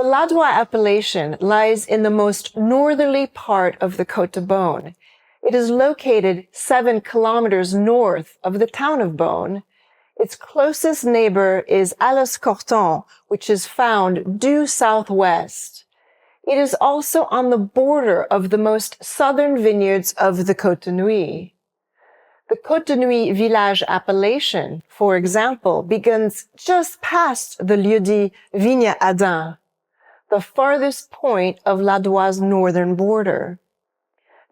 Ladoix appellation lies in the most northerly part of the Côte de Beaune. It is located 7 kilometers north of the town of Beaune. Its closest neighbor is Allescourton, which is found due southwest. It is also on the border of the most southern vineyards of the Côte de Nuits. The Côte de Nuits village appellation, for example, begins just past the lieu-dit Vigne-Adin, the farthest point of Ladoix's northern border.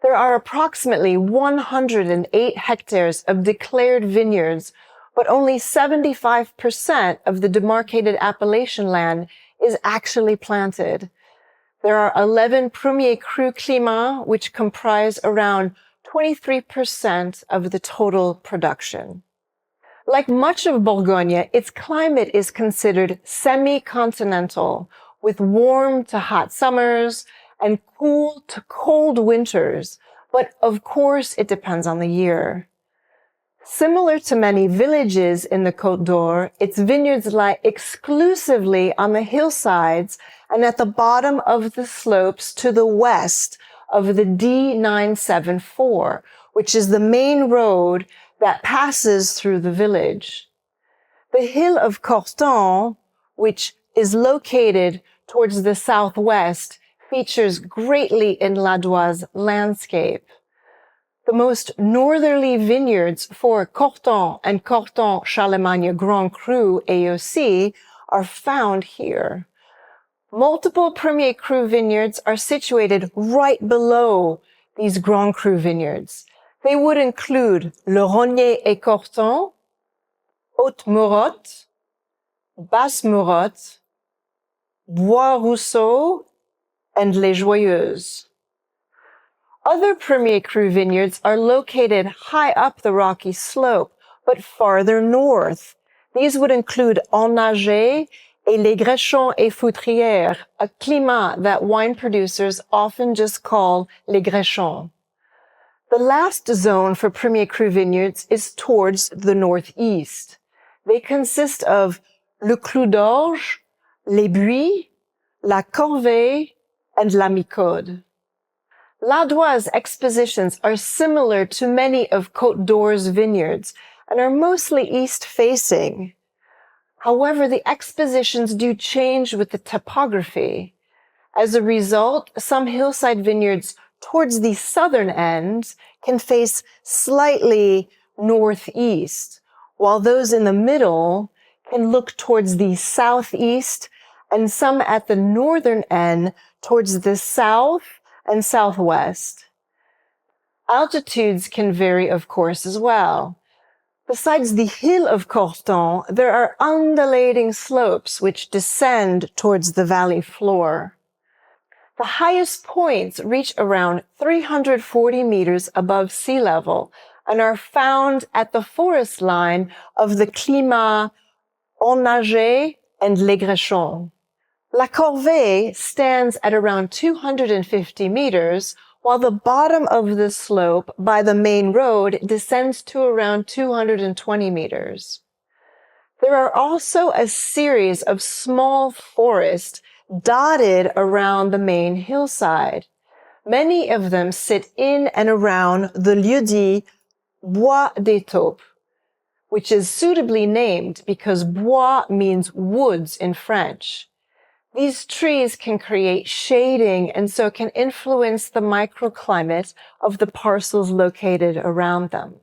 There are approximately 108 hectares of declared vineyards, but only 75% of the demarcated appellation land is actually planted. There are 11 Premier Cru climats, which comprise around 23% of the total production. Like much of Bourgogne, its climate is considered semi-continental, with warm to hot summers and cool to cold winters, but of course it depends on the year. Similar to many villages in the Côte d'Or, its vineyards lie exclusively on the hillsides and at the bottom of the slopes to the west of the D974, which is the main road that passes through the village. The hill of Corton, which is located towards the southwest, features greatly in Ladoix's landscape. The most northerly vineyards for Corton and Corton Charlemagne Grand Cru AOC are found here. Multiple Premier Cru vineyards are situated right below these Grand Cru vineyards. They would include Le Rognier et Corton, Haute Murotte, Basse Murotte, Bois Rousseau, and Les Joyeuses. Other Premier Cru vineyards are located high up the rocky slope, but farther north. These would include Ennager et Les Grechons et Foutrières, a climat that wine producers often just call Les Grechons. The last zone for Premier Cru vineyards is towards the northeast. They consist of Le Clos d'Orge, Les Buis, La Corvée, and La Micode. Ladoix's expositions are similar to many of Côte d'Or's vineyards and are mostly east-facing. However, the expositions do change with the topography. As a result, some hillside vineyards towards the southern end can face slightly northeast, while those in the middle can look towards the southeast and some at the northern end towards the south and southwest. Altitudes can vary, of course, as well. Besides the hill of Corton, there are undulating slopes which descend towards the valley floor. The highest points reach around 340 meters above sea level and are found at the forest line of the climats Ennager and Les Grechons. La Corvée stands at around 250 meters, while the bottom of the slope by the main road descends to around 220 meters. There are also a series of small forests dotted around the main hillside. Many of them sit in and around the lieu-dit Bois des Taupes, which is suitably named because bois means woods in French. These trees can create shading and so can influence the microclimate of the parcels located around them.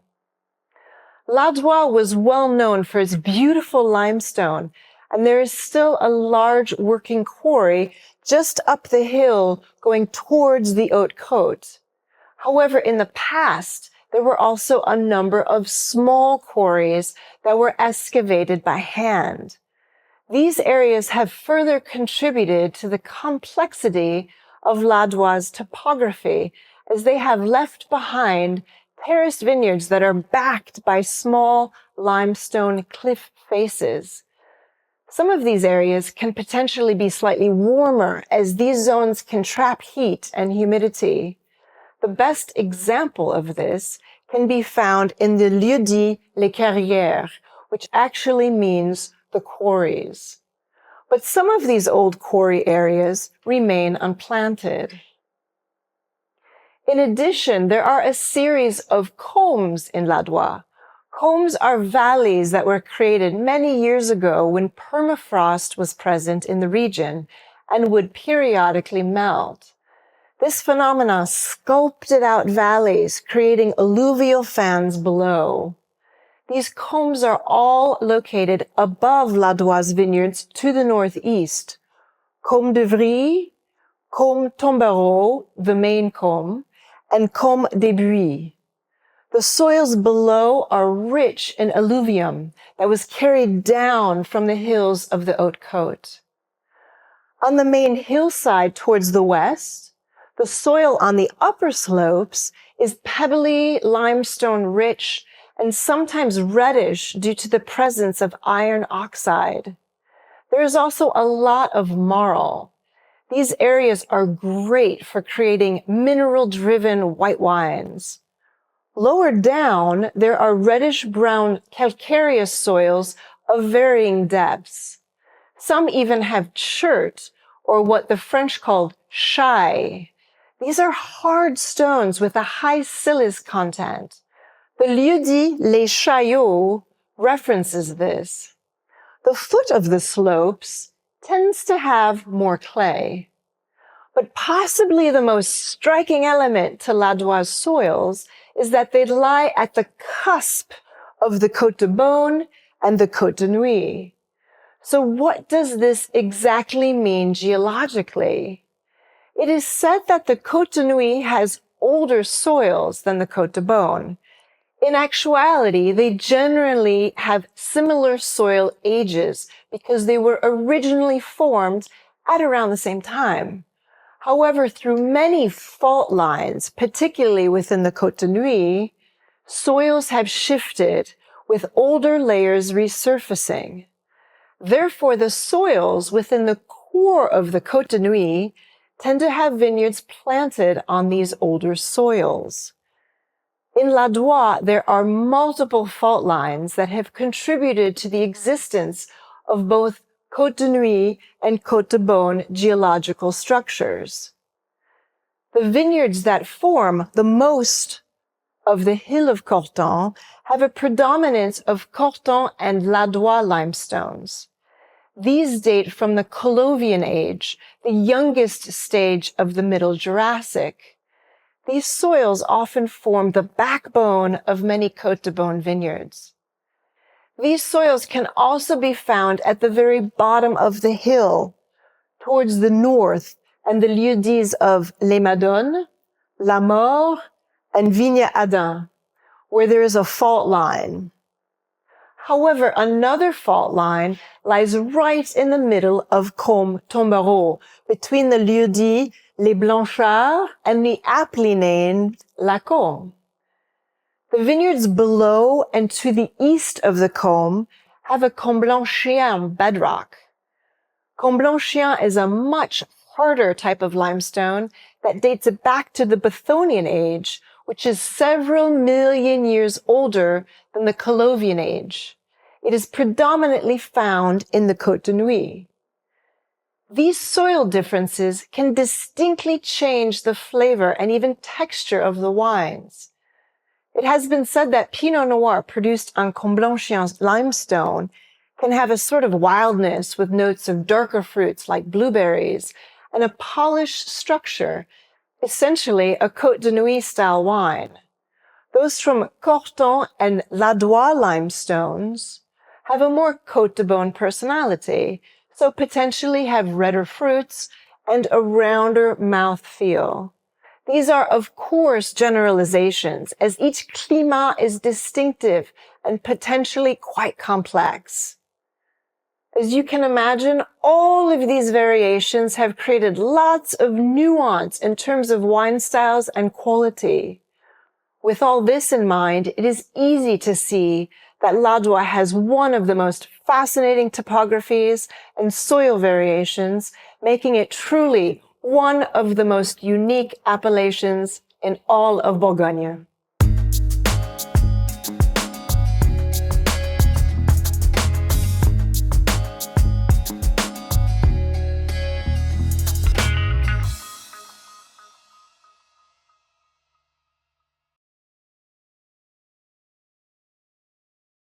Ladoix was well known for its beautiful limestone, and there is still a large working quarry just up the hill going towards the Haute Côte. However, in the past, there were also a number of small quarries that were excavated by hand. These areas have further contributed to the complexity of Ladoix's topography, as they have left behind terraced vineyards that are backed by small limestone cliff faces. Some of these areas can potentially be slightly warmer, as these zones can trap heat and humidity. The best example of this can be found in the lieu-dit Les Carrières, which actually means the quarries. but some of these old quarry areas remain unplanted. In addition, there are a series of combes in Ladoix. Combes are valleys that were created many years ago when permafrost was present in the region and would periodically melt. This phenomenon sculpted out valleys, creating alluvial fans below. These combes are all located above Ladoix vineyards to the northeast. Combe de Vries, Combe Tombereau, the main combe, and Combe des Buis. The soils below are rich in alluvium that was carried down from the hills of the Haute-Côte. On the main hillside towards the west, the soil on the upper slopes is pebbly, limestone-rich, and sometimes reddish due to the presence of iron oxide. There is also a lot of marl. These areas are great for creating mineral-driven white wines. Lower down, there are reddish-brown calcareous soils of varying depths. Some even have chert, or what the French called chai. These are hard stones with a high silice content. The lieu-dit Les Chaillots references this. The foot of the slopes tends to have more clay. But possibly the most striking element to Ladoix soils is that they lie at the cusp of the Côte de Beaune and the Côte de Nuits. So what does this exactly mean geologically? It is said that the Côte de Nuits has older soils than the Côte de Beaune. In actuality, they generally have similar soil ages because they were originally formed at around the same time. However, through many fault lines, particularly within the Côte de Nuits, soils have shifted with older layers resurfacing. Therefore, the soils within the core of the Côte de Nuits tend to have vineyards planted on these older soils. In Ladoix, there are multiple fault lines that have contributed to the existence of both Côte de Nuits and Côte de Beaune geological structures. The vineyards that form the most of the Hill of Corton have a predominance of Corton and Ladoix limestones. These date from the Colovian age, the youngest stage of the Middle Jurassic. These soils often form the backbone of many Côte de Beaune vineyards. These soils can also be found at the very bottom of the hill, towards the north, and the lieux-dits of Les Madones, La Mort, and Vigne Adin, where there is a fault line. However, another fault line lies right in the middle of Combe Tombereau, between the lieux-dits Les Blanchards and the aptly named La Combe. The vineyards below and to the east of the Combe have a Comblanchien bedrock. Comblanchien is a much harder type of limestone that dates back to the Bathonian age, which is several million years older than the Colovian age. It is predominantly found in the Côte de Nuits. These soil differences can distinctly change the flavor and even texture of the wines. It has been said that Pinot Noir produced on Comblanchien limestone can have a sort of wildness with notes of darker fruits like blueberries and a polished structure, essentially a Côte de Nuits style wine. Those from Corton and Ladoix limestones have a more Côte de Beaune personality, so potentially have redder fruits and a rounder mouth feel. These are, of course, generalizations, as each climat is distinctive and potentially quite complex. As you can imagine, all of these variations have created lots of nuance in terms of wine styles and quality. With all this in mind, it is easy to see that Ladoix has one of the most fascinating topographies and soil variations, making it truly one of the most unique appellations in all of Bourgogne.